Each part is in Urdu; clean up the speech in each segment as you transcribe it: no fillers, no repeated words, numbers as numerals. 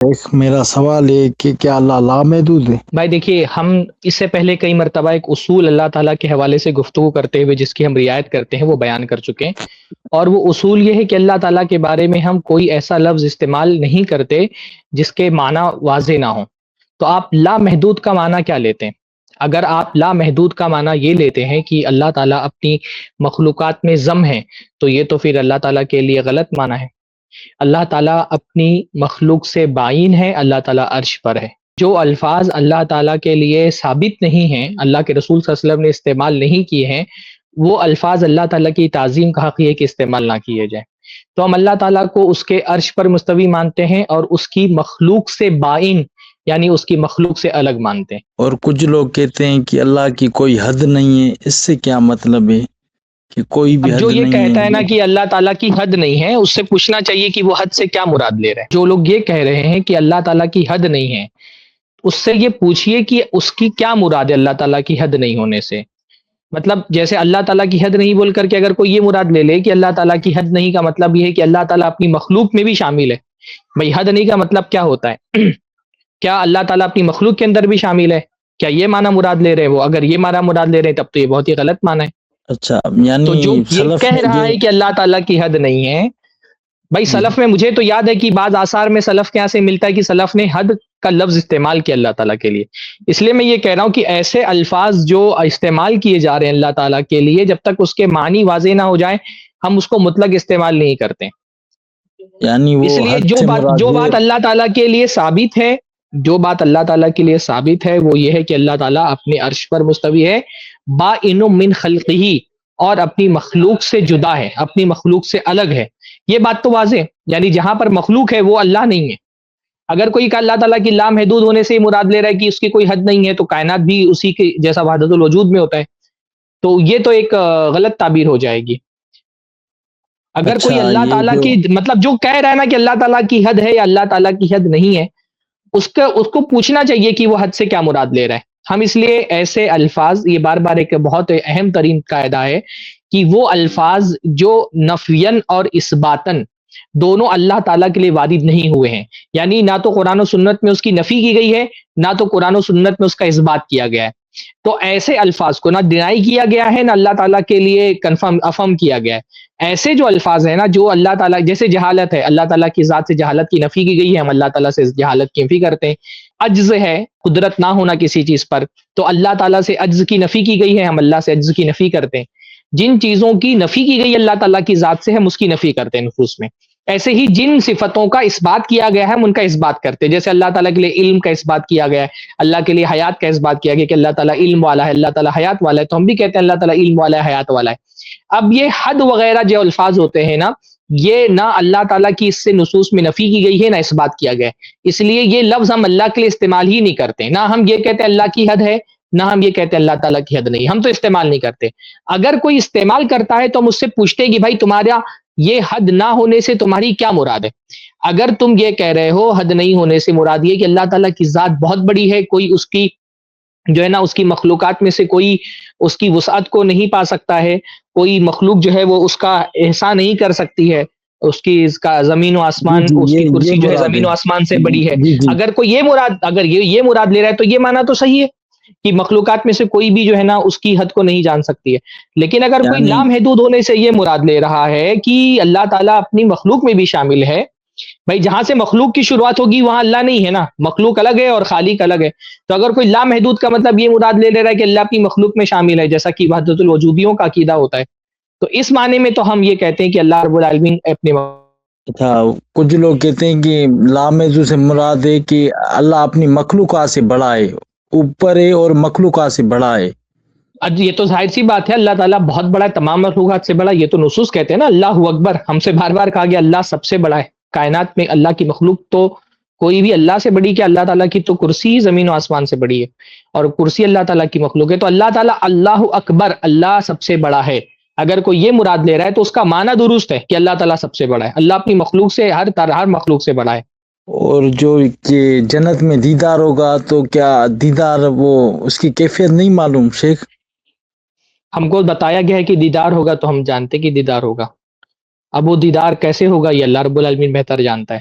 ایک میرا سوال ہے کہ کیا اللہ لامحدود ہے؟ بھائی دیکھیے، ہم اس سے پہلے کئی مرتبہ ایک اصول اللہ تعالیٰ کے حوالے سے گفتگو کرتے ہوئے جس کی ہم رعایت کرتے ہیں وہ بیان کر چکے ہیں، اور وہ اصول یہ ہے کہ اللہ تعالیٰ کے بارے میں ہم کوئی ایسا لفظ استعمال نہیں کرتے جس کے معنی واضح نہ ہو۔ تو آپ لامحدود کا معنی کیا لیتے ہیں؟ اگر آپ لامحدود کا معنی یہ لیتے ہیں کہ اللہ تعالیٰ اپنی مخلوقات میں ضم ہے، تو یہ تو پھر اللہ تعالیٰ کے لیے غلط معنی ہے۔ اللہ تعالیٰ اپنی مخلوق سے بائن ہے، اللہ تعالیٰ عرش پر ہے۔ جو الفاظ اللہ تعالیٰ کے لیے ثابت نہیں ہیں، اللہ کے رسول صلی اللہ علیہ وسلم نے استعمال نہیں کیے ہیں، وہ الفاظ اللہ تعالیٰ کی تعظیم کا حق یہ کہ استعمال نہ کیے جائیں۔ تو ہم اللہ تعالیٰ کو اس کے عرش پر مستوی مانتے ہیں اور اس کی مخلوق سے بائن یعنی اس کی مخلوق سے الگ مانتے ہیں۔ اور کچھ لوگ کہتے ہیں کہ اللہ کی کوئی حد نہیں ہے، اس سے کیا مطلب ہے کہ کوئی بھی اب حد جو یہ نہیں کہتا ہے نا ہے؟ کہ اللہ تعالیٰ کی حد نہیں ہے، اس سے پوچھنا چاہیے کہ وہ حد سے کیا مراد لے رہے ہیں۔ جو لوگ یہ کہہ رہے ہیں کہ اللہ تعالیٰ کی حد نہیں ہے، اس سے یہ پوچھئے کہ اس کی کیا مراد ہے اللہ تعالیٰ کی حد نہیں ہونے سے۔ مطلب جیسے اللہ تعالیٰ کی حد نہیں بول کر کے اگر کوئی یہ مراد لے لے کہ اللہ تعالیٰ کی حد نہیں کا مطلب یہ ہے کہ اللہ تعالیٰ اپنی مخلوق میں بھی شامل ہے۔ بھئی حد نہیں کا مطلب کیا ہوتا ہے؟ کیا اللہ تعالیٰ اپنی مخلوق کے اندر بھی شامل ہے؟ کیا یہ معنی مراد لے رہے ہیں وہ؟ اگر یہ معنی مراد لے رہے ہیں تب تو یہ بہت ہی غلط معنی ہے۔ اچھا، تو یعنی جو یہ سلف کہہ میں رہا ہے کہ اللہ تعالیٰ کی حد نہیں ہے، بھائی جی سلف میں مجھے تو یاد ہے کہ بعض آثار میں سلف کے یہاں سے ملتا ہے کہ سلف نے حد کا لفظ استعمال کیا اللہ تعالیٰ کے لیے۔ اس لیے میں یہ کہہ رہا ہوں کہ ایسے الفاظ جو استعمال کیے جا رہے ہیں اللہ تعالیٰ کے لیے، جب تک اس کے معنی واضح نہ ہو جائیں ہم اس کو مطلق استعمال نہیں کرتے۔ یعنی اس وہ لیے حد جو سے بات مراد اللہ تعالیٰ کے لیے ثابت ہے، جو بات اللہ تعالیٰ کے لیے ثابت ہے وہ یہ ہے کہ اللہ تعالیٰ اپنے عرش پر مستوی ہے، بائن من خلقہ، اور اپنی مخلوق سے جدا ہے، اپنی مخلوق سے الگ ہے۔ یہ بات تو واضح ہے، یعنی جہاں پر مخلوق ہے وہ اللہ نہیں ہے۔ اگر کوئی کہ اللہ تعالیٰ کی لامحدود ہونے سے مراد لے رہا ہے کہ اس کی کوئی حد نہیں ہے، تو کائنات بھی اسی کے جیسا وحدت الوجود میں ہوتا ہے، تو یہ تو ایک غلط تعبیر ہو جائے گی۔ اگر اچھا، کوئی اللہ یہ تعالیٰ جو کی مطلب جو کہہ رہا ہے نا کہ اللہ تعالیٰ کی حد ہے یا اللہ تعالیٰ کی حد نہیں ہے، اس کو پوچھنا چاہیے کہ وہ حد سے کیا مراد لے رہا ہے۔ ہم اس لیے ایسے الفاظ، یہ بار بار ایک بہت اہم ترین قاعدہ ہے کہ وہ الفاظ جو نفیاً اور اثباتاً دونوں اللہ تعالیٰ کے لیے وارد نہیں ہوئے ہیں، یعنی نہ تو قرآن و سنت میں اس کی نفی کی گئی ہے، نہ تو قرآن و سنت میں اس کا اثبات کیا گیا ہے، تو ایسے الفاظ کو نہ ڈینائی کیا گیا ہے نہ اللہ تعالیٰ کے لیے کنفرم افرم کیا گیا ہے۔ ایسے جو الفاظ ہیں نا جو اللہ تعالیٰ، جیسے جہالت ہے، اللہ تعالیٰ کی ذات سے جہالت کی نفی کی گئی ہے، ہم اللہ تعالیٰ سے جہالت کی نفی کرتے ہیں۔ عجز ہے، قدرت نہ ہونا کسی چیز پر، تو اللہ تعالیٰ سے عجز کی نفی کی گئی ہے، ہم اللہ سے عجز کی نفی کرتے ہیں۔ جن چیزوں کی نفی کی گئی اللہ تعالیٰ کی ذات سے، ہم اس کی نفی کرتے ہیں نفوس میں۔ ایسے ہی جن صفتوں کا اثبات کیا گیا ہے ہم ان کا اثبات کرتے ہیں، جیسے اللہ تعالیٰ کے لیے علم کا اثبات کیا گیا ہے، اللہ کے لیے حیات کا اثبات کیا گیا کہ اللہ تعالیٰ علم والا ہے، اللہ تعالیٰ حیات والا ہے، تو ہم بھی کہتے ہیں اللہ تعالیٰ علم والا ہے، حیات والا ہے۔ اب یہ حد وغیرہ جو الفاظ ہوتے ہیں نا، یہ نہ اللہ تعالیٰ کی اس سے نصوص میں نفی کی گئی ہے نہ اثبات کیا گیا ہے، اس لیے یہ لفظ ہم اللہ کے لیے استعمال ہی نہیں کرتے۔ نہ ہم یہ کہتے ہیں اللہ کی حد ہے، نہ ہم یہ کہتے ہیں اللہ تعالیٰ کی حد نہیں، ہم تو استعمال نہیں کرتے۔ اگر کوئی استعمال کرتا ہے تو ہم اس سے پوچھتے ہیں کہ بھائی تمہارا یہ حد نہ ہونے سے تمہاری کیا مراد ہے؟ اگر تم یہ کہہ رہے ہو حد نہیں ہونے سے مراد یہ کہ اللہ تعالیٰ کی ذات بہت بڑی ہے، کوئی اس کی جو ہے نا اس کی مخلوقات میں سے کوئی اس کی وسعت کو نہیں پا سکتا ہے، کوئی مخلوق جو ہے وہ اس کا احسان نہیں کر سکتی ہے، اس کا زمین و جی آسمان، جی، اس کی یہ کرسی جو ہے مراد زمین و آسمان سے بڑی ہے۔ جی جی، اگر کوئی یہ مراد لے رہا ہے تو یہ معنی تو صحیح ہے کہ مخلوقات میں سے کوئی بھی جو ہے نا اس کی حد کو نہیں جان سکتی ہے۔ لیکن اگر کوئی یعنی لامحدود ہونے سے یہ مراد لے رہا ہے کہ اللہ تعالیٰ اپنی مخلوق میں بھی شامل ہے، بھائی جہاں سے مخلوق کی شروعات ہوگی وہاں اللہ نہیں ہے نا، مخلوق الگ ہے اور خالق الگ ہے۔ تو اگر کوئی لامحدود کا مطلب یہ مراد لے رہا ہے کہ اللہ اپنی مخلوق میں شامل ہے، جیسا کہ وحدت الوجودیوں کا عقیدہ ہوتا ہے، تو اس معنی میں تو ہم یہ کہتے ہیں کہ اللہ رب العالمین اپنے تھا کچھ لوگ کہتے ہیں کہ لامحدود سے مراد ہے کہ اللہ اپنی مخلوقات سے بڑا ہے، اوپر ہے اور مخلوقات سے بڑا ہے۔ یہ تو ظاہر سی بات ہے، اللہ تعالیٰ بہت بڑا ہے، تمام مخلوقات سے بڑا، یہ تو نصوص کہتے ہیں نا، اللہ اکبر، ہم سے بار بار کہا گیا اللہ سب سے بڑا ہے۔ کائنات میں اللہ کی مخلوق تو کوئی بھی اللہ سے بڑی، کہ اللہ تعالیٰ کی تو کرسی زمین و آسمان سے بڑی ہے، اور کرسی اللہ تعالیٰ کی مخلوق ہے، تو اللہ تعالیٰ اللہ اکبر، اللہ سب سے بڑا ہے۔ اگر کوئی یہ مراد لے رہا ہے تو اس کا معنی درست ہے کہ اللہ تعالیٰ سب سے بڑا ہے، اللہ اپنی مخلوق سے ہر مخلوق سے بڑا ہے۔ اور جو کہ جنت میں دیدار ہوگا، تو کیا دیدار وہ اس کی کیفیت نہیں معلوم شیخ؟ ہم کو بتایا گیا ہے کہ دیدار ہوگا تو ہم جانتے کہ دیدار ہوگا، اب وہ دیدار کیسے ہوگا یہ اللہ رب العالمین بہتر جانتا ہے۔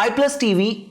iPlus TV